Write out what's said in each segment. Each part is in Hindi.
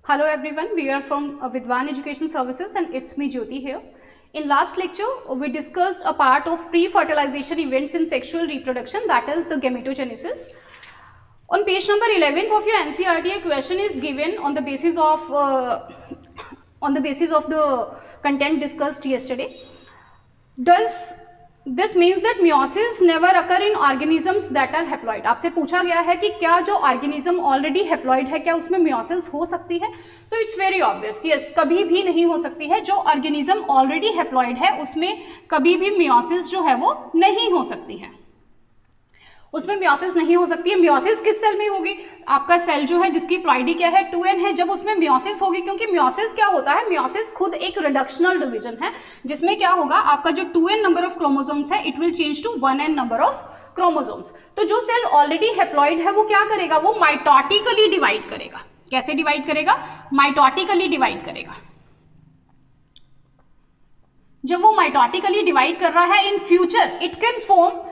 Hello everyone, we are from Vidwan Education Services and it's me Jyoti here. In last lecture, we discussed a part of pre-fertilization events in sexual reproduction, that is the gametogenesis. On page number 11th of your NCERT, a question is given on the basis of the content discussed yesterday. This means that meiosis never occur in organisms that are haploid. आपसे पूछा गया है कि क्या जो ऑर्गेनिज्म ऑलरेडी हैप्लॉइड है क्या उसमें meiosis हो सकती है? तो इट्स वेरी ऑब्वियस, यस, कभी भी नहीं हो सकती है. जो ऑर्गेनिज्म ऑलरेडी हैप्लॉइड है उसमें कभी भी meiosis जो है वो नहीं हो सकती है, उसमें meiosis नहीं हो सकती है. meiosis किस सेल में होगी? आपका सेल जो है जिसकी प्लॉइडी क्या है, 2n है, जब उसमें meiosis होगी, क्योंकि meiosis क्या होता है, meiosis खुद एक रिडक्शनल डिवीजन है जिसमें क्या होगा, आपका जो 2n नंबर ऑफ क्रोमोसोम्स है it will change to 1n number of chromosomes. तो जो सेल ऑलरेडी हैप्लॉइड है वो क्या करेगा, वो माइटोटिकली डिवाइड करेगा. कैसे डिवाइड करेगा? माइटोटिकली डिवाइड करेगा. जब वो माइटोटिकली डिवाइड कर रहा है, in future it can form,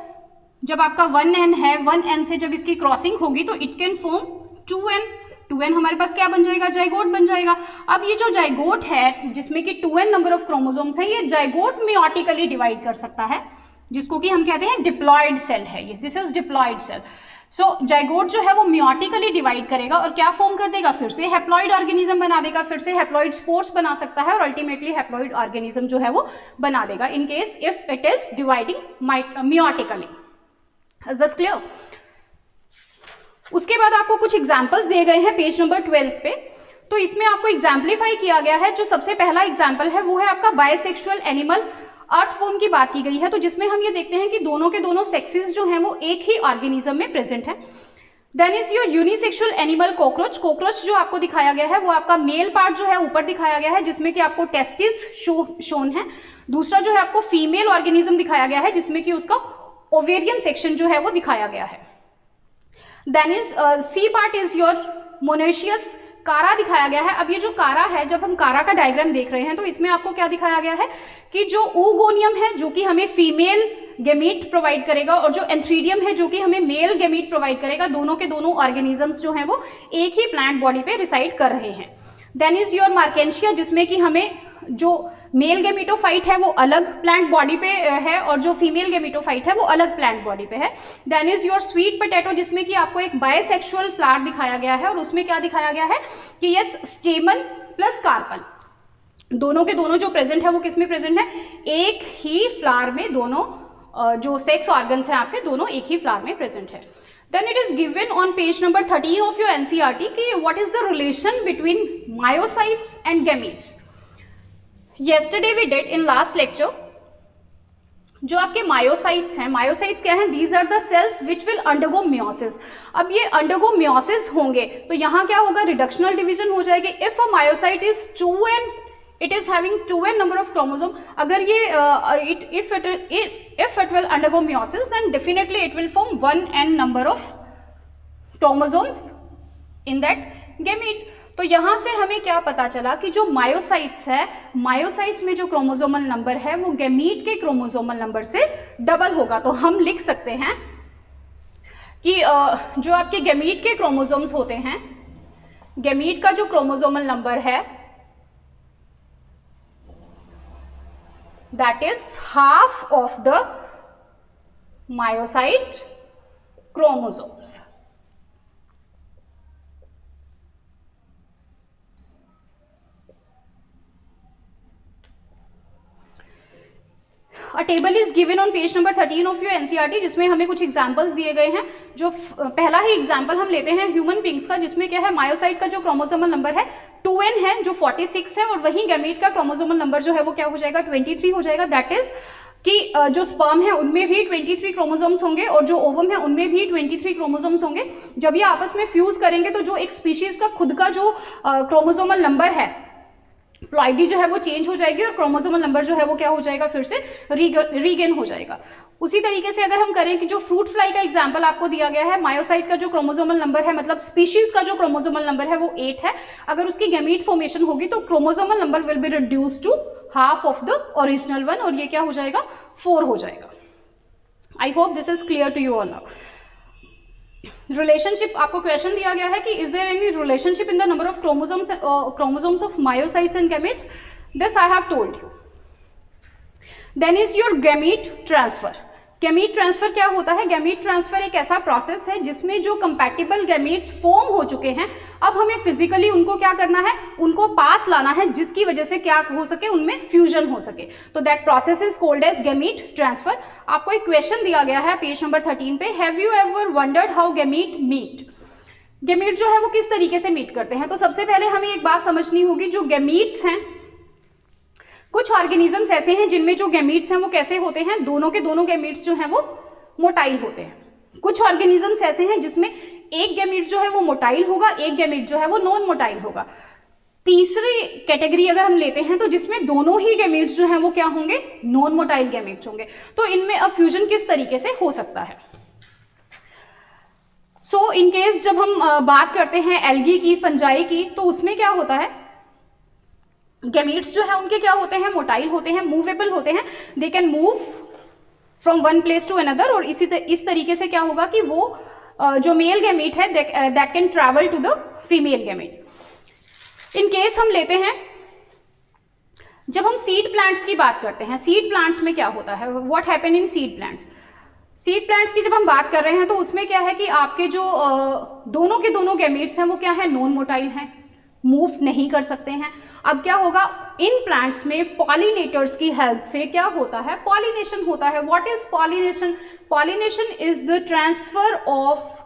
जब आपका 1n है, 1n से जब इसकी क्रॉसिंग होगी तो इट कैन फॉर्म 2n हमारे पास क्या बन जाएगा, जाइगोट बन जाएगा. अब ये जो जाइगोट है जिसमें कि 2n नंबर ऑफ क्रोमोसोम्स है, ये जाइगोट मेयोटिकली डिवाइड कर सकता है, जिसको कि हम कहते हैं डिप्लॉयड सेल है ये. This is diploid cell. So zygote जो है वो मेयोटिकली डिवाइड करेगा और क्या फॉर्म कर देगा, फिर से हैप्लॉइड ऑर्गेनिज्म बना देगा, फिर से हैप्लॉइड स्पोर्स बना सकता है और अल्टीमेटली हैप्लॉइड ऑर्गेनिज्म जो है वो बना देगा in case if it is dividing meiotically. Is this clear? उसके बाद आपको कुछ एग्जाम्पल्स दिए गए हैं पेज नंबर 12 पे. तो इसमें आपको एग्जाम्पलीफाई किया गया है. जो सबसे पहला एग्जाम्पल है वो है आपका बायसेक्सुअल एनिमल अर्थ फॉर्म की बात की गई है. तो जिसमें हम ये देखते हैं कि दोनों के दोनों सेक्सेस जो हैं वो एक ही ऑर्गेनिज्म में प्रेजेंट है. Then is your unisexual animal cockroach. Cockroach जो आपको दिखाया गया है वो आपका मेल पार्ट जो है ऊपर दिखाया गया है जिसमें कि आपको टेस्टिस शोन है. दूसरा जो है आपको फीमेल ऑर्गेनिज्म दिखाया गया है जिसमें कि उसका ओवेरियन सेक्शन जो है वो दिखाया गया है. Then is C part is your monoecious. Chara दिखाया गया है. अब ये जो कारा है, जब हम कारा का डायग्राम देख रहे हैं तो इसमें आपको क्या दिखाया गया है कि जो ooगोनियम है जो कि हमें फीमेल गेमीट प्रोवाइड करेगा और जो एंथ्रीडियम है जो कि हमें मेल गेमीट प्रोवाइड करेगा, दोनों के दोनों ऑर्गेनिजम्स जो हैं वो एक ही प्लांट बॉडी पे रिसाइड कर रहे हैं. देन इज योर मार्केंशिया जिसमें कि हमें जो मेल गेमिटोफाइट है वो अलग प्लांट बॉडी पे है और जो फीमेल गेमिटोफाइट है वो अलग प्लांट बॉडी पे है. Then is your sweet potato जिसमें कि आपको एक बायसेक्सुअल फ्लावर दिखाया गया है और उसमें क्या दिखाया गया है कि यस, स्टेमन प्लस कार्पल दोनों के दोनों जो प्रेजेंट है वो किस में प्रेजेंट है, एक ही फ्लावर में. दोनों जो सेक्स ऑर्गन्स हैं आपके दोनों एक ही फ्लावर में प्रेजेंट है. Then it is given on page number 13 of your NCERT कि what is the relation between myocytes and gametes. Yesterday we did in last lecture, जो आपके मायोसाइट्स हैं, मायोसाइट्स क्या हैं, these are the cells which will undergo meiosis. अब ये अंडरगो meiosis होंगे तो यहाँ क्या होगा, रिडक्शनल डिवीजन हो जाएगी. If a myocyte is 2n, it is having 2n number of chromosome. अगर ये if it will undergo meiosis then definitely it will form 1n number of chromosomes in that gamete. तो यहां से हमें क्या पता चला कि जो मायोसाइट्स है, मायोसाइट्स में जो क्रोमोसोमल नंबर है वो गैमीट के क्रोमोसोमल नंबर से डबल होगा. तो हम लिख सकते हैं कि जो आपके गैमीट के क्रोमोसोम्स होते हैं, गैमीट का जो क्रोमोसोमल नंबर है that is half of the myocyte chromosomes. A table is given on page number 13 of your NCERT जिसमें हमें कुछ एग्जांपल्स दिए गए हैं. जो पहला ही एग्जांपल हम लेते हैं ह्यूमन बींग्स का, जिसमें क्या है, मायोसाइट का जो क्रोमोसोमल नंबर है 2n है जो 46 है और वहीं गैमीट का क्रोमोसोमल नंबर जो है वो क्या हो जाएगा, 23 हो जाएगा. दैट इज कि जो स्पर्म है उनमें भी 23 क्रोमोसोम्स होंगे और जो ओवम है उनमें भी 23 क्रोमोसोम्स होंगे. जब ये आपस में फ्यूज करेंगे तो जो एक स्पीशीज का खुद का जो क्रोमोसोमल नंबर है, प्लॉइडी जो है वो चेंज हो जाएगी और क्रोमोसोमल नंबर जो है वो क्या हो जाएगा, फिर से रीगेन हो जाएगा. उसी तरीके से अगर हम करें कि जो फ्रूट फ्लाई का एग्जांपल आपको दिया गया है, मायोसाइट का जो क्रोमोसोमल नंबर है, मतलब स्पीशीज का जो क्रोमोसोमल नंबर है वो 8 है. अगर उसकी गैमीट फॉर्मेशन होगी तो chromosomal number will be reduce to half of the original one और ये क्या हो जाएगा, 4 हो जाएगा. I hope this is clear to you all now. Relationship आपको क्वेश्चन दिया गया है कि is there any relationship in the number of chromosomes of meiocytes and gametes? This I have told you. Then is your gamete transfer. Gamete transfer क्या होता है? गैमीट ट्रांसफर एक ऐसा प्रोसेस है जिसमें जो कंपैटिबल गैमीट्स फॉर्म हो चुके हैं, अब हमें फिजिकली उनको क्या करना है, उनको पास लाना है, जिसकी वजह से क्या हो सके, उनमें फ्यूजन हो सके. तो that process is called as gamete transfer. आपको एक क्वेश्चन दिया गया है पेज नंबर 13 पे, have you ever wondered how gamete meet? Gamete जो है वो किस तरीके से मीट करते हैं? तो सबसे पहले हमें एक बात समझनी होगी, जो गैमीट्स हैं, कुछ ऑर्गेनिजम्स ऐसे हैं जिनमें जो गैमीट्स हैं वो कैसे होते हैं, दोनों के दोनों गैमीट्स जो हैं वो मोटाइल होते हैं. कुछ ऑर्गेनिजम्स ऐसे हैं जिसमें एक गैमीट जो है वो मोटाइल होगा, एक गैमीट जो है वो नॉन मोटाइल होगा. तीसरी कैटेगरी अगर हम लेते हैं तो जिसमें दोनों ही गैमीट्स जो हैं वो क्या होंगे, नॉन मोटाइल गैमीट्स होंगे. तो इनमें अब फ्यूजन किस तरीके से हो सकता है? सो इन केस जब हम बात करते हैं एल्गी की, फंजाई की, तो उसमें क्या होता है, गैमीट्स जो है उनके क्या होते हैं, मोटाइल होते हैं, मूवेबल होते हैं, they can move from one place to another. और इस तरीके से क्या होगा कि वो जो मेल गैमीट है that can travel to the female gamete. In case हम लेते हैं, जब हम सीड प्लांट्स की बात करते हैं, सीड प्लांट्स में क्या होता है, what happen in seed plants? Seed plants की जब हम बात कर रहे हैं तो उसमें क्या है कि आपके जो दोनों के दोनों गैमीट्स हैं वो क्या है, नॉन मोटाइल हैं, मूव नहीं कर सकते हैं. अब क्या होगा, इन प्लांट्स में पॉलिनेटर्स की हेल्प से क्या होता है, पॉलिनेशन होता है. What is pollination? Pollination is the transfer of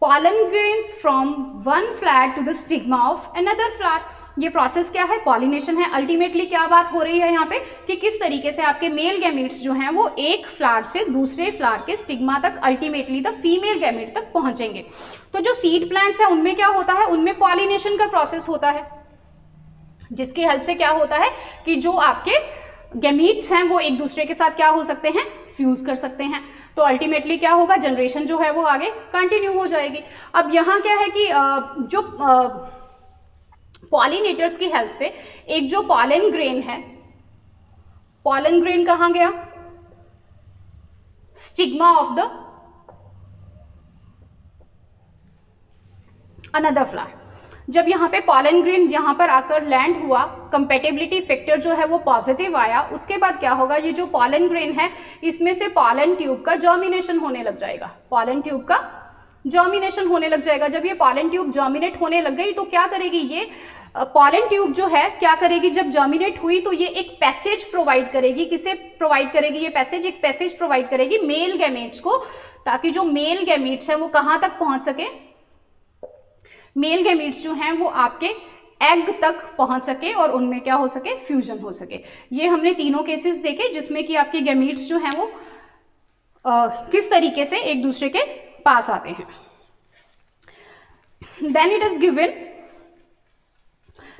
pollen grains from one flower to the stigma of another flower. ये प्रोसेस क्या है, पॉलिनेशन है. अल्टीमेटली क्या बात हो रही है यहाँ पे कि किस तरीके से आपके मेल गैमीट्स जो हैं वो एक फ्लावर से दूसरे फ्लावर के स्टिग्मा तक, अल्टीमेटली द फीमेल गैमीट तक पहुंचेंगे. तो जो सीड प्लांट्स हैं उनमें क्या होता है, उनमें पॉलिनेशन का प्रोसेस होता है, जिसकी हेल्प से क्या होता है कि जो आपके गैमीट्स हैं वो एक दूसरे के साथ क्या हो सकते हैं, फ्यूज कर सकते हैं. तो अल्टीमेटली क्या होगा, जनरेशन जो है वो आगे कंटिन्यू हो जाएगी. अब यहाँ क्या है कि जो पॉलिनेटर्स की हेल्प से एक जो पॉलन ग्रेन है, पॉलन ग्रेन कहाँ गया, stigma of the another flower. जब यहाँ पे पॉलन ग्रेन यहाँ पर आकर लैंड हुआ, कंपेटेबिलिटी फैक्टर जो है वो पॉजिटिव आया, उसके बाद क्या होगा, ये जो पॉलन ग्रेन है इसमें से पॉलन ट्यूब का जर्मिनेशन होने लग जाएगा, पॉलन ट्यूब का जर्मिनेशन होने लग जाएगा. जब ये पॉलन ट्यूब जर्मिनेट होने लग गई तो क्या करेगी, ये पॉलन ट्यूब जो है क्या करेगी, जब जर्मिनेट हुई तो ये एक पैसेज प्रोवाइड करेगी. किसे प्रोवाइड करेगी ये पैसेज? एक पैसेज प्रोवाइड करेगी मेल गैमेट्स को, ताकि जो मेल गैमेट्स हैं वो कहाँ तक पहुंच सके, मेल गैमीट्स जो हैं वो आपके एग तक पहुंच सके और उनमें क्या हो सके, फ्यूजन हो सके. ये हमने तीनों केसेस देखे जिसमें कि आपके गैमीट्स जो हैं वो किस तरीके से एक दूसरे के पास आते हैं. Then it is given,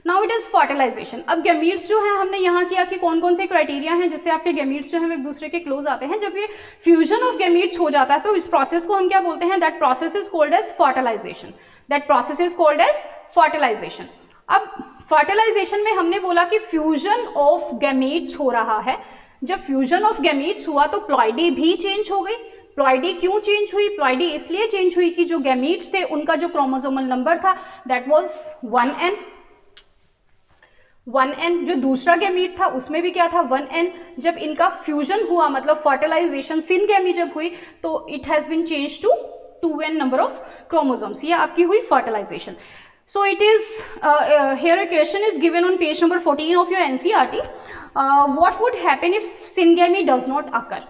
now it is fertilization. अब गैमीट्स जो है हमने यहाँ किया कि कौन कौन से क्राइटेरिया हैं जिससे आपके गैमीट्स जो है एक दूसरे के क्लोज आते हैं. जब ये फ्यूजन ऑफ गैमीट्स हो जाता है तो इस प्रोसेस को हम क्या बोलते हैं, that process is called as fertilization. That process is called as fertilization. अब फर्टिलाइजेशन में हमने बोला कि फ्यूजन ऑफ गैमीट्स हो रहा है. जब फ्यूजन ऑफ गैमीट्स हुआ तो प्लॉइडी भी चेंज हो गई. प्लॉइडी क्यों चेंज हुई? प्लॉइडी इसलिए चेंज हुई कि जो गैमीट्स थे उनका जो क्रोमोसोमल नंबर था दैट वाज 1n. 1n जो दूसरा गैमीट था उसमें भी क्या था, 1n. जब इनका फ्यूजन हुआ मतलब फर्टिलाइजेशन सिनगैमी जब हुई तो it has been change to 2n number of chromosomes. ये आपकी हुई fertilization. So it is here a question is given on page number 14 of your NCERT. What would happen if syngamy does not occur?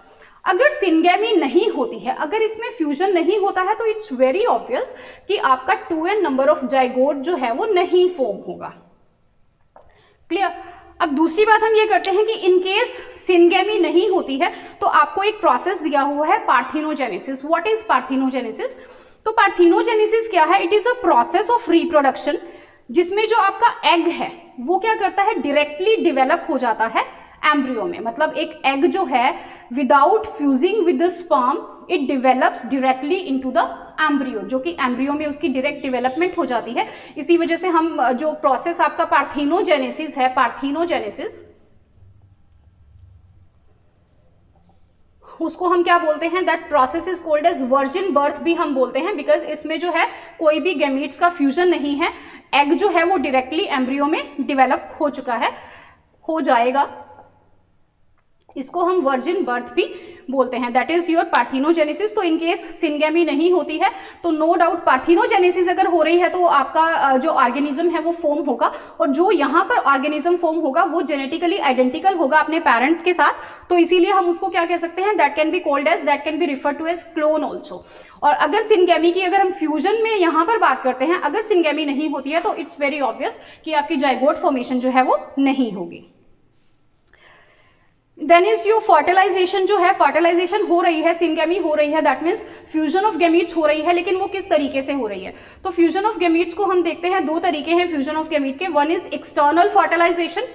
अगर सिनगैमी नहीं होती है, अगर इसमें फ्यूजन नहीं होता है तो इट्स वेरी ऑब्वियस कि आपका 2n नंबर ऑफ जाइगोट जो है वो नहीं फॉर्म होगा. क्लियर? अब दूसरी बात हम ये करते हैं कि इन केस सिनगैमी नहीं होती है तो आपको एक प्रोसेस दिया हुआ है पार्थिनोजेनेसिस. What is parthenogenesis? तो पार्थिनोजेनेसिस क्या है? It is a process of reproduction जिसमें जो आपका एग है वो क्या करता है, डायरेक्टली डेवलप हो जाता है एम्ब्रियो में. मतलब एक एग जो है without fusing with the sperm it develops directly into the embryo, जो कि एम्ब्रियो में उसकी डायरेक्ट डेवलपमेंट हो जाती है. इसी वजह से हम जो प्रोसेस आपका पार्थिनोजेनेसिस है, पार्थिनोजेनेसिस उसको हम क्या बोलते हैं, that process is called as virgin birth भी हम बोलते हैं, बिकॉज इसमें जो है कोई भी गैमीट्स का फ्यूजन नहीं है, एग जो है वो डायरेक्टली एम्ब्रियो में डेवलप हो चुका है, हो जाएगा, इसको हम वर्जिन बर्थ भी बोलते हैं, दैट इज योर पार्थिनोजेनेसिस। तो इनकेस सिंगेमी नहीं होती है तो नो डाउट पार्थिनोजेनेसिस अगर हो रही है तो आपका जो ऑर्गेनिज्म है वो फॉर्म होगा, और जो यहाँ पर ऑर्गेनिज्म फॉर्म होगा वो जेनेटिकली आइडेंटिकल होगा अपने पेरेंट के साथ, तो इसीलिए हम उसको क्या कह सकते हैं, that can be called as, that can be refer to as clone also. और अगर सिंगेमी की अगर हम फ्यूजन में यहाँ पर बात करते हैं, अगर सिंगेमी नहीं होती है तो इट्स वेरी ऑब्वियस कि आपकी जाइगोट फॉर्मेशन जो है वो नहीं होगी। देन इज यो फर्टिलाइजेशन जो है, फर्टिलाइजेशन हो रही है, सिंगेमी हो रही है, that means fusion of gametes हो रही है, लेकिन वो किस तरीके से हो रही है, तो फ्यूजन ऑफ गैमीट्स को हम देखते हैं, दो तरीके हैं फ्यूजन ऑफ गैमीट के, one is external fertilization,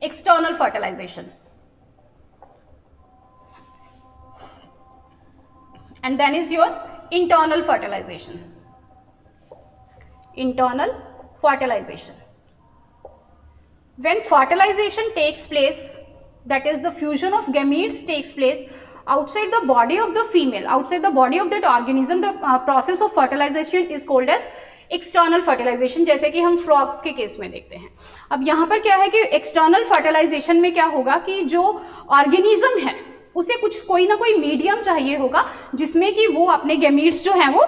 external fertilization, and then is your internal fertilization, internal fertilization. When fertilization takes place, that is the fusion of gametes takes place outside the body of the female, outside the body of that organism, the process of fertilization is called as external fertilization, जैसे कि हम फ्रॉग्स के केस में देखते हैं। अब यहाँ पर क्या है कि एक्सटर्नल फर्टिलाइजेशन में क्या होगा कि जो ऑर्गेनिज्म है उसे कुछ कोई ना कोई मीडियम चाहिए होगा जिसमें कि वो अपने गैमीट्स जो हैं वो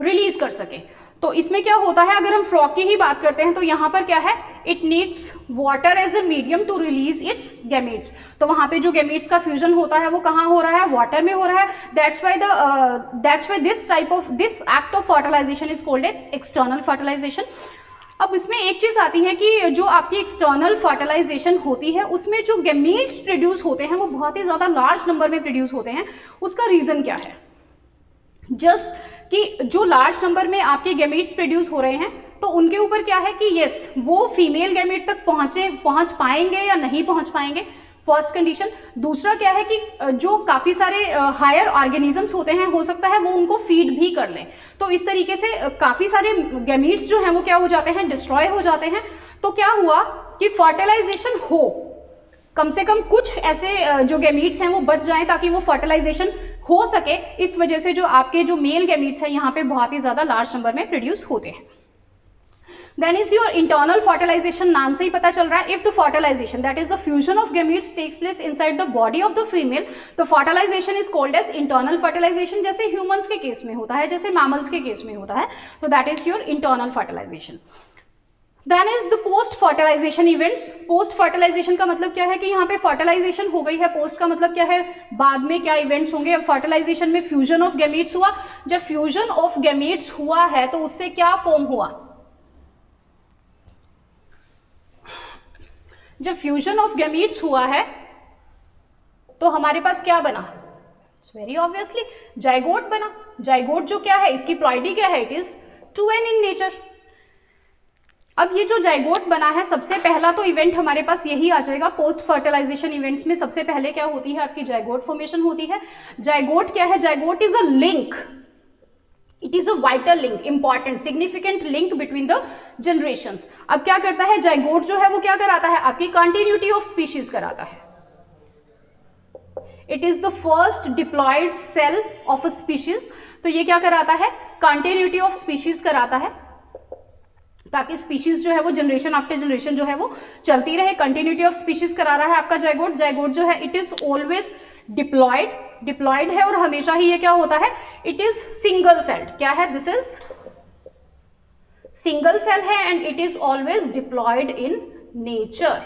रिलीज कर सके। तो इसमें क्या होता है, अगर हम फ्रॉग की ही बात करते हैं तो यहाँ पर क्या है, it needs water as a medium to release its gametes. तो वहां पे जो गैमीट्स का फ्यूजन होता है वो कहाँ हो रहा है, वाटर में हो रहा है, that's why this type of this act of fertilization is called as external fertilization. अब इसमें एक चीज आती है कि जो आपकी एक्सटर्नल फर्टिलाइजेशन होती है उसमें जो गैमीट्स प्रोड्यूस होते हैं वो बहुत ही ज्यादा लार्ज नंबर में प्रोड्यूस होते हैं। उसका रीजन क्या है, जस्ट कि जो लार्ज नंबर में आपके गैमीट्स प्रोड्यूस हो रहे हैं तो उनके ऊपर क्या है कि यस वो फीमेल गैमीट तक पहुंच पाएंगे या नहीं पहुंच पाएंगे, फर्स्ट कंडीशन। दूसरा क्या है कि जो काफी सारे हायर ऑर्गेनिजम्स होते हैं हो सकता है वो उनको फीड भी कर लें, तो इस तरीके से काफी सारे गैमीट्स जो हैं वो क्या हो जाते हैं, डिस्ट्रॉय हो जाते हैं। तो क्या हुआ कि फर्टिलाइजेशन हो, कम से कम कुछ ऐसे जो गैमीट्स हैं वो बच जाएं ताकि वो फर्टिलाइजेशन हो सके, इस वजह से जो आपके जो मेल गैमीट्स हैं यहाँ पे बहुत ही ज्यादा लार्ज नंबर में प्रोड्यूस होते हैं। Then is your internal fertilization, नाम से ही पता चल रहा है, if the fertilization that is the fusion of gametes takes place inside the body of the female, तो fertilization is called as internal fertilization, जैसे ह्यूमंस के केस में होता है, जैसे मैमल्स के केस में होता है, तो that is your internal fertilization. Then is the post fertilization events. Post fertilization का मतलब क्या है कि यहाँ पे फर्टिलाइजेशन हो गई है, पोस्ट का मतलब क्या है, बाद में क्या इवेंट्स होंगे। अब फर्टिलाइजेशन में फ्यूजन ऑफ गैमीट्स हुआ, जब फ्यूजन ऑफ गैमीट्स हुआ है तो उससे क्या फॉर्म हुआ, जब फ्यूजन ऑफ गैमीट्स हुआ है तो हमारे पास क्या बना, इट्स वेरी ऑब्वियसली जाइगोट बना। जाइगोट जो क्या है, इसकी प्लॉइडी क्या है, it is 2n in nature. अब ये जो जाइगोट बना है, सबसे पहला तो इवेंट हमारे पास यही आ जाएगा। पोस्ट फर्टिलाइजेशन इवेंट्स में सबसे पहले क्या होती है, आपकी जाइगोट फॉर्मेशन होती है। जाइगोट क्या है, zygote is a link, it is a vital link, important significant link between the generations. अब क्या करता है जाइगोट जो है वो क्या कराता है, आपकी कंटिन्यूटी ऑफ स्पीशीज कराता है। It is the first diploid cell of a species, तो ये क्या कराता है, कंटिन्यूटी ऑफ स्पीशीज कराता है, ताकि स्पीशीज जो है वो जनरेशन आफ्टर जनरेशन जो है वो चलती रहे। कंटिन्यूटी ऑफ स्पीशीज करा रहा है आपका जाइगोट। जाइगोट जो है it is always diploid, diploid है और हमेशा ही ये क्या होता है, इट इज सिंगल सेल्ड। क्या है, दिस इज सिंगल सेल है and it is always diploid in nature.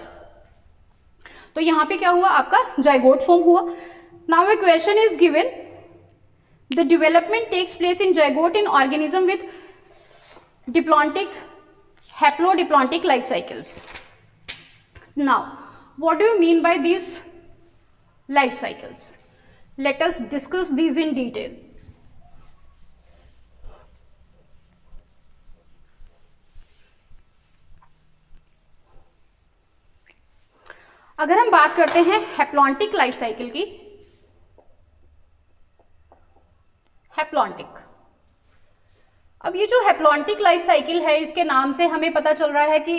तो यहां पे क्या हुआ, आपका जाइगोट फॉर्म हुआ। Now a question is given, the development takes place in zygote in organism with diplontic haplodiploidic life cycles. Now, what do you mean by these life cycles? Let us discuss these in detail. अगर हम बात करते हैं हैप्लॉन्टिक लाइफ साइकिल की, हैप्लॉन्टिक, अब ये जो हैप्लॉन्टिक लाइफ साइकिल है, इसके नाम से हमें पता चल रहा है कि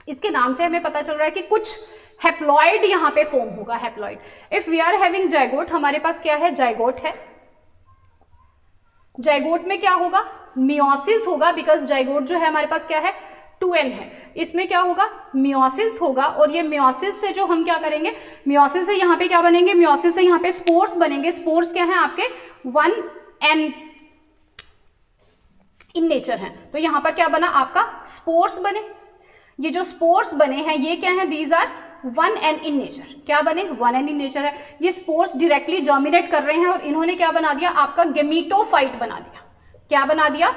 इसके नाम से हमें पता चल रहा है कि कुछ हैप्लॉइड यहाँ पे फॉर्म होगा, haploid. If we are having zygote, हमारे पास क्या है, जाइगोट है। जाइगोट में क्या होगा, मियोसिस होगा, बिकॉज जाइगोट जो है हमारे पास क्या है, 2n है। इसमें क्या होगा, मियोसिस होगा, और ये मियोसिस से जो हम क्या करेंगे, मियोसिस से यहाँ पे क्या बनेंगे, मियोसिस से यहाँ पे स्पोर्स बनेंगे। स्पोर्स क्या है आपके 1n इन नेचर है। तो यहाँ पर क्या बना आपका, स्पोर्स बने। ये जो स्पोर्स बने हैं ये क्या है, these are 1n in nature. क्या बने, 1n इन नेचर है। ये स्पोर्स डायरेक्टली जर्मिनेट कर रहे हैं और इन्होंने क्या बना दिया, आपका गेमिटोफाइट बना दिया। क्या बना दिया,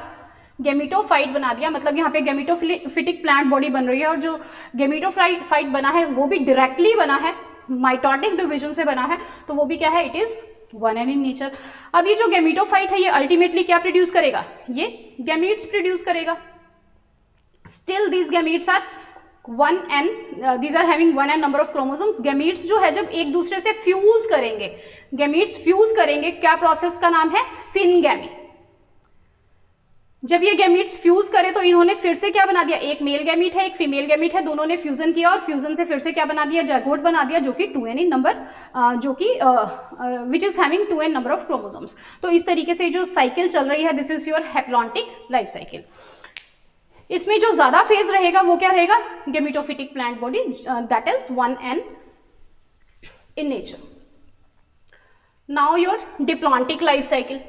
गेमिटोफाइट बना दिया। मतलब यहाँ पे गेमिटोफिटिक प्लांट बॉडी बन रही है, और जो गेमिटोफाइट बना है वो भी डायरेक्टली बना है, माइटोटिक डिवीजन से बना है, तो वो भी क्या है, it is 1n in nature. अब ये जो गेमिटोफाइट है ये अल्टीमेटली क्या प्रोड्यूस करेगा, ये गैमीट्स प्रोड्यूस करेगा। Still these gametes are 1n, these are having 1n number of chromosomes. Gametes जो है जब एक दूसरे से फ्यूज करेंगे, गैमीट्स फ्यूज करेंगे, क्या प्रोसेस का नाम है, सिनगैमी। जब ये गैमीट्स फ्यूज करे तो इन्होंने फिर से क्या बना दिया, एक मेल गैमीट है एक फीमेल गैमीट है, दोनों ने फ्यूजन किया और फ्यूजन से फिर से क्या बना दिया, जाइगोट बना दिया, जो कि 2n इन नंबर, जो कि which is having 2n number of chromosomes. तो इस तरीके से जो साइकिल चल रही है, this is your haplontic life cycle. इसमें जो ज्यादा फेज रहेगा वो क्या रहेगा, gametophytic plant body, that is 1n in nature. Now your diplontic life cycle.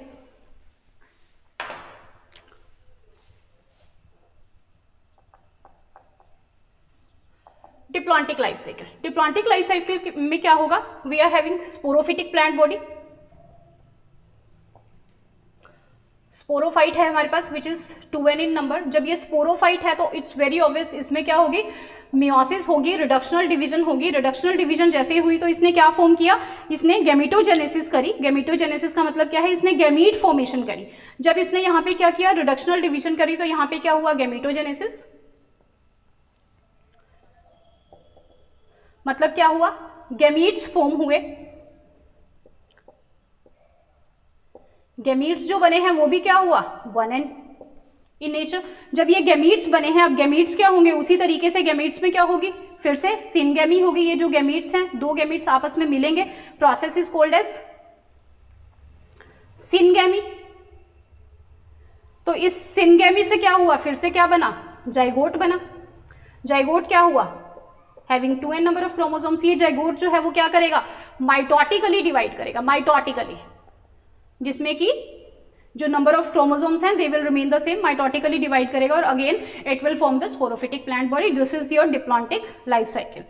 Diplontic life cycle, diplontic life cycle में क्या होगा, we are having sporophytic plant body. Sporophyte है हमारे पास which is 2n in number. जब ये स्पोरोफाइट है तो इट्स वेरी ऑब्वियस, इसमें क्या होगी, मियोसिस होगी, रिडक्शनल डिवीजन होगी। रिडक्शनल डिवीजन जैसे ही हुई तो इसने क्या फॉर्म किया, इसने गैमीटोजेनेसिस करी। गैमीटोजेनेसिस का मतलब क्या है, इसने गैमीट फॉर्मेशन करी। जब इसने यहाँ पे क्या किया, रिडक्शनल डिवीजन करी, तो यहाँ पे क्या हुआ, गैमीटोजेनेसिस। मतलब क्या हुआ, गैमीट्स फॉर्म हुए। गैमीट्स जो बने हैं वो भी क्या हुआ, 1n इन नेचर। जब ये गैमीट्स बने हैं, अब गैमीट्स क्या होंगे, उसी तरीके से गैमीट्स में क्या होगी, फिर से सिनगैमी होगी। ये जो गैमीट्स हैं, दो गैमीट्स आपस में मिलेंगे, process is called as syngamy. तो इस सिनगैमी से क्या हुआ, फिर से क्या बना, जाइगोट बना। जाइगोट क्या हुआ, having 2n number of chromosomes. ये जाइगोट जो है वो क्या करेगा, माइटोटिकली डिवाइड करेगा, माइटोटिकली, जिसमें कि जो नंबर ऑफ क्रोमोसोम्स हैं they will remain the same, mitotically divide करेगा और again it will form the sporophytic plant body. This is your diplontic life cycle.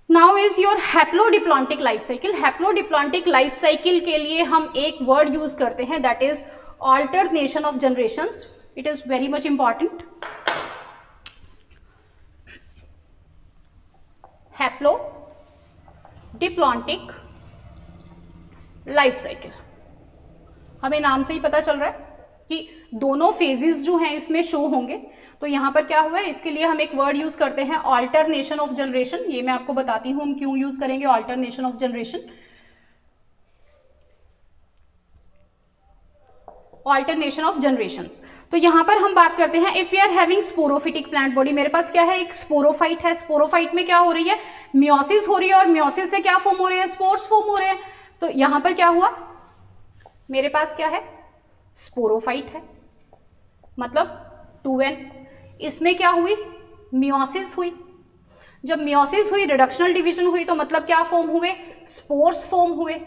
Now is your haplodiplontic life cycle. Haplodiplontic life cycle के लिए हम एक वर्ड यूज करते हैं, that is alternation of generations. It is very much important. Haplodiplontic life cycle, हमें नाम से ही पता चल रहा है कि दोनों फेजेस जो हैं इसमें शो होंगे। तो यहां पर क्या हुआ है, इसके लिए हम एक वर्ड यूज करते हैं, ऑल्टरनेशन ऑफ जनरेशन। ये मैं आपको बताती हूं हम क्यों यूज करेंगे alternation of generation. Alternation of generations, तो यहां पर हम बात करते हैं, if we are having sporophytic plant body, मेरे पास क्या है, एक स्पोरोफाइट है। स्पोरोफाइट में क्या हो रही है, मियोसिस हो रही है, और मियोसिस से क्या फॉर्म हो रहे हैं, स्पोर्स फॉर्म हो रहे हैं। तो यहां पर क्या हुआ, मेरे पास क्या है, स्पोरोफाइट है, मतलब 2n। इसमें क्या हुई, मियोसिस हुई। जब मियोसिस हुई, रिडक्शनल डिवीजन हुई, तो मतलब क्या फॉर्म हुए, स्पोर्स फॉर्म हुए।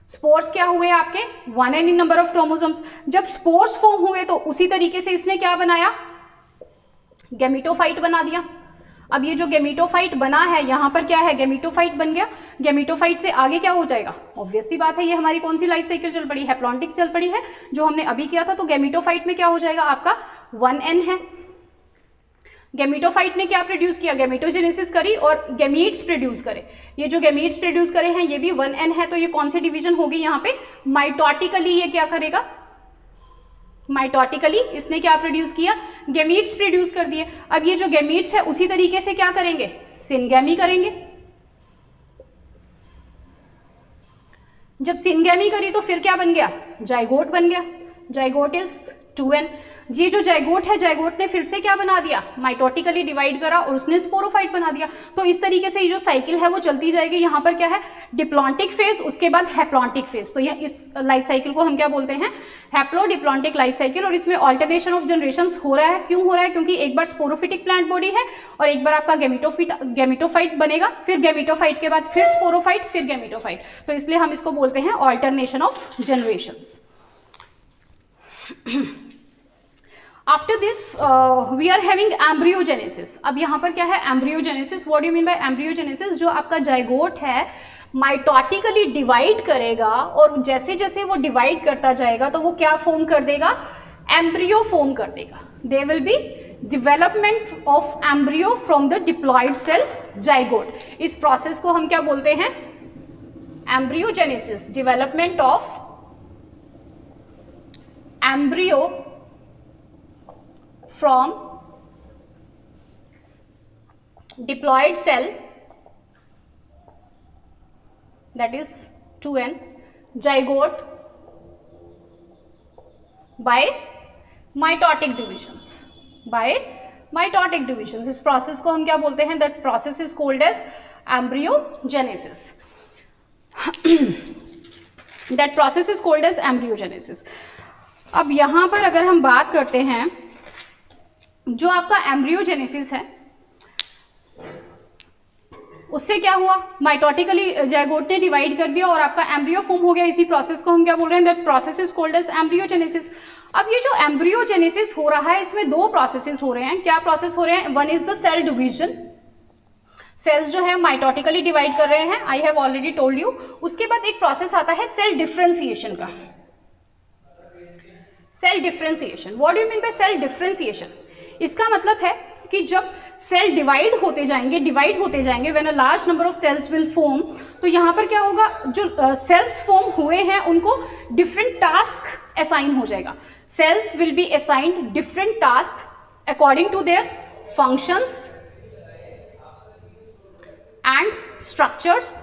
स्पोर्स क्या हुए आपके, 1n in number of chromosomes. जब स्पोर्स फॉर्म हुए तो उसी तरीके से इसने क्या बनाया, गैमीटोफाइट बना दिया। अब ये जो गैमीटोफाइट बना है, यहां पर क्या है, गैमीटोफाइट बन गया। गैमीटोफाइट से आगे क्या हो जाएगा, ऑब्वियस सी बात है, ये हमारी कौन सी लाइफ साइकिल चल पड़ी, हैप्लॉन्टिक चल पड़ी है, जो हमने अभी किया था। तो गैमीटोफाइट में क्या हो जाएगा आपका, 1n है। गैमीटोफाइट ने क्या प्रोड्यूस किया, गैमीटोजेनेसिस करी और गैमीट्स प्रोड्यूस करे। ये जो गैमीट्स प्रोड्यूस करे हैं ये भी 1n है। तो ये कौन सी डिवीजन होगी यहाँ पे, माइटोटिकली ये क्या करेगा, माइटोटिकली इसने क्या प्रोड्यूस किया, गैमीट्स प्रोड्यूस कर दिए। अब ये जो गैमीट्स है उसी तरीके से क्या करेंगे, सिनगैमी करेंगे। जब सिनगैमी करी तो फिर क्या बन गया, जाइगोट बन गया। Zygote is 2n। ये जो जाइगोट है, जाइगोट ने फिर से क्या बना दिया, माइटोटिकली डिवाइड करा और उसने स्पोरोफाइट बना दिया। तो इस तरीके से ये जो साइकिल है वो चलती जाएगी। यहाँ पर क्या है, डिप्लॉन्टिक फेज, उसके बाद हैप्लॉन्टिक फेज। तो यह इस लाइफ साइकिल को हम क्या बोलते हैं, हैप्लोडिप्लॉन्टिक लाइफ साइकिल। और इसमें ऑल्टरनेशन ऑफ जनरेशंस हो रहा है। क्यों हो रहा है, क्योंकि एक बार स्पोरोफिटिक प्लांट बॉडी है और एक बार आपका गैमेटोफाइट बनेगा, फिर गैमेटोफाइट के बाद फिर स्पोरोफाइट, फिर गैमेटोफाइट। तो इसलिए हम इसको बोलते हैं alternation of generations. After this we are having embryogenesis. अब यहाँ पर क्या है, embryogenesis. What do you mean by embryogenesis, जो आपका जाइगोट है माइटोटिकली डिवाइड करेगा और जैसे जैसे वो डिवाइड करता जाएगा तो वो क्या फॉर्म कर देगा, एम्ब्रियो फॉर्म कर देगा। There will be development of embryo from the diploid cell zygote. इस प्रोसेस को हम क्या बोलते हैं, embryogenesis, development of embryo from diploid cell, that is 2n, zygote by mitotic divisions, by mitotic divisions। इस प्रोसेस को हम क्या बोलते हैं, that process is called as embryogenesis। that process is called as embryogenesis। अब यहां पर अगर हम बात करते हैं, जो आपका एम्ब्रियोजेनेसिस है उससे क्या हुआ, माइटोटिकली जाइगोट ने डिवाइड कर दिया और आपका एम्ब्रियो फॉर्म हो गया। इसी प्रोसेस को हम क्या बोल रहे हैं, that process is called as embryogenesis. अब ये जो एम्ब्रियोजेनेसिस हो रहा है इसमें दो प्रोसेसेस हो रहे हैं। क्या प्रोसेस हो रहे हैं, one is the cell division, cells जो है माइटोटिकली डिवाइड कर रहे हैं, I have already told you. उसके बाद एक प्रोसेस आता है सेल डिफरेंशिएशन का, cell differentiation. What do you mean by cell differentiation, इसका मतलब है कि जब सेल डिवाइड होते जाएंगे when a large number of cells will form, तो यहां पर क्या होगा, जो सेल्स फॉर्म हुए हैं उनको डिफरेंट टास्क असाइन हो जाएगा। Cells will be assigned different task according to their functions and structures,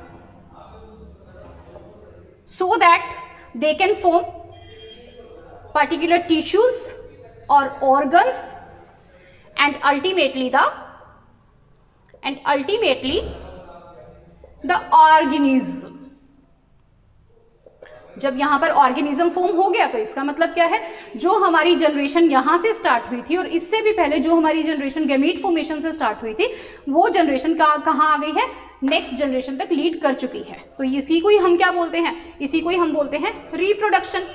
so that they can form particular tissues or organs and ultimately the organism। जब यहां पर ऑर्गेनिज्म फॉर्म हो गया तो इसका मतलब क्या है, जो हमारी जनरेशन यहां से स्टार्ट हुई थी और इससे भी पहले जो हमारी जनरेशन गैमीट फॉर्मेशन से स्टार्ट हुई थी, वो जनरेशन कहां आ गई है, नेक्स्ट जनरेशन तक लीड कर चुकी है। तो इसी को ही हम क्या बोलते हैं, इसी को ही हम बोलते हैं रिप्रोडक्शन।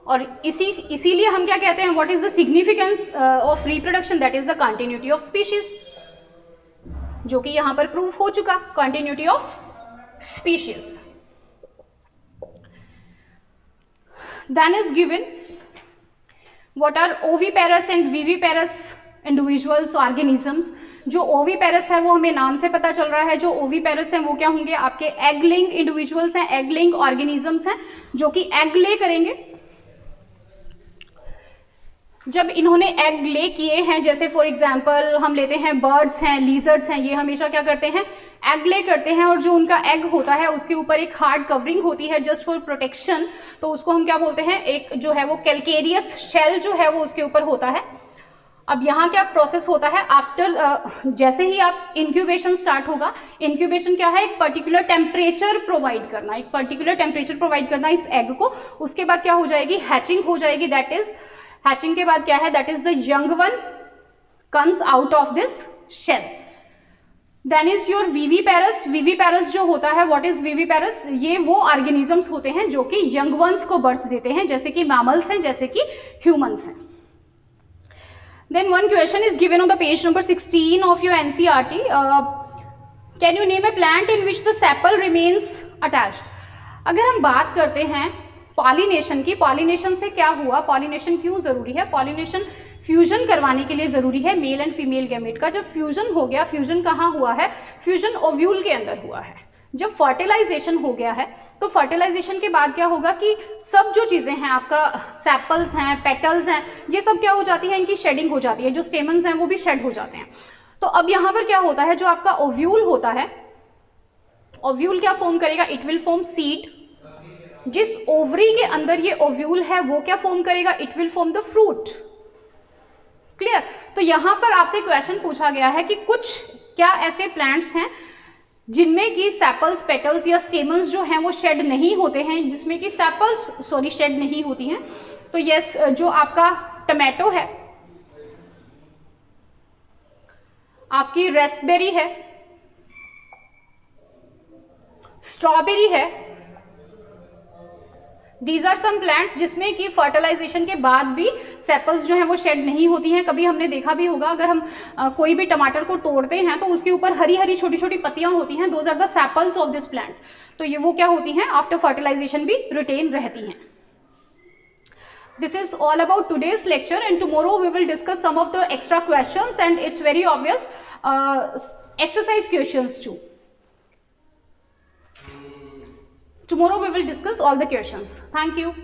और इसीलिए हम क्या कहते हैं, what is the significance of reproduction, that is the continuity of species, जो कि यहां पर प्रूफ हो चुका, continuity of species. Then is given what are oviparous and viviparous individuals organisms. जो ओविपेरस है वो हमें नाम से पता चल रहा है, जो ओविपेरस है वो क्या होंगे, आपके एग लेइंग इंडिविजुअल्स हैं, एग लेइंग ऑर्गेनिजम्स हैं जो कि एग ले करेंगे। जब इन्होंने एग ले किए हैं, जैसे फॉर एग्जांपल हम लेते हैं बर्ड्स हैं, लीजर्ड्स हैं, ये हमेशा क्या करते हैं, एग ले करते हैं। और जो उनका एग होता है उसके ऊपर एक हार्ड कवरिंग होती है जस्ट फॉर प्रोटेक्शन, तो उसको हम क्या बोलते हैं, एक जो है वो कैलकेरियस शेल जो है वो उसके ऊपर होता है। अब यहाँ क्या प्रोसेस होता है, आफ्टर जैसे ही आप इंक्यूबेशन स्टार्ट होगा, इंक्यूबेशन क्या है, एक पर्टिकुलर टेम्परेचर प्रोवाइड करना, एक पर्टिकुलर टेम्परेचर प्रोवाइड करना इस एग को। उसके बाद क्या हो जाएगी, हैचिंग हो जाएगी, दैट इज हैचिंग के बाद क्या है, that is the young one comes out of this shell. Then is your viviparous. Viviparous जो होता है, व्हाट इज विविपेरस, ये वो ऑर्गेनिजम्स होते हैं जो कि यंग वंस को बर्थ देते हैं, जैसे कि मैमल्स हैं, जैसे कि ह्यूमंस हैं। Then one question is given on the page number 16 of your NCERT. Can you name a plant in which the sepal remains attached? अगर हम बात करते हैं पॉलिनेशन की, पॉलिनेशन से क्या हुआ, पॉलिनेशन क्यों जरूरी है, पॉलिनेशन फ्यूजन करवाने के लिए जरूरी है मेल एंड फीमेल गैमेट का। जब फ्यूजन हो गया, फ्यूजन कहाँ हुआ है, फ्यूजन ओव्यूल के अंदर हुआ है। जब फर्टिलाइजेशन हो गया है तो फर्टिलाइजेशन के बाद क्या होगा कि सब जो चीजें हैं, आपका सेपल्स हैं, पेटल्स हैं, ये सब क्या हो जाती है, इनकी शेडिंग हो जाती है, जो स्टेमन्स हैं वो भी शेड हो जाते हैं। तो अब यहाँ पर क्या होता है, जो आपका ओव्यूल होता है, ओव्यूल क्या फॉर्म करेगा, इट विल फॉर्म सीड, जिस ओवरी के अंदर ये ओव्यूल है वो क्या फॉर्म करेगा, it will form the fruit. Clear. तो यहां पर आपसे क्वेश्चन पूछा गया है कि कुछ क्या ऐसे प्लांट्स हैं जिनमें कि सेपल्स, पेटल्स या स्टेमन्स जो हैं वो शेड नहीं होते हैं, जिसमें कि सेपल्स शेड नहीं होती हैं। तो यस, जो आपका टमाटो है, आपकी रेस्पबेरी है, स्ट्रॉबेरी है, दीज आर सम प्लांट्स जिसमें कि फर्टिलाइजेशन के बाद भी सेपल्स जो हैं वो शेड नहीं होती हैं। कभी हमने देखा भी होगा, अगर हम कोई भी टमाटर को तोड़ते हैं तो उसके ऊपर हरी हरी छोटी छोटी पत्तियां होती हैं, those are the sepals of this plant. तो ये वो क्या होती हैं, आफ्टर फर्टिलाइजेशन भी रिटेन रहती हैं। This is all about today's lecture, and tomorrow we will discuss some of the extra questions, and it's very obvious exercise questions too. Tomorrow we will discuss all the questions. Thank you.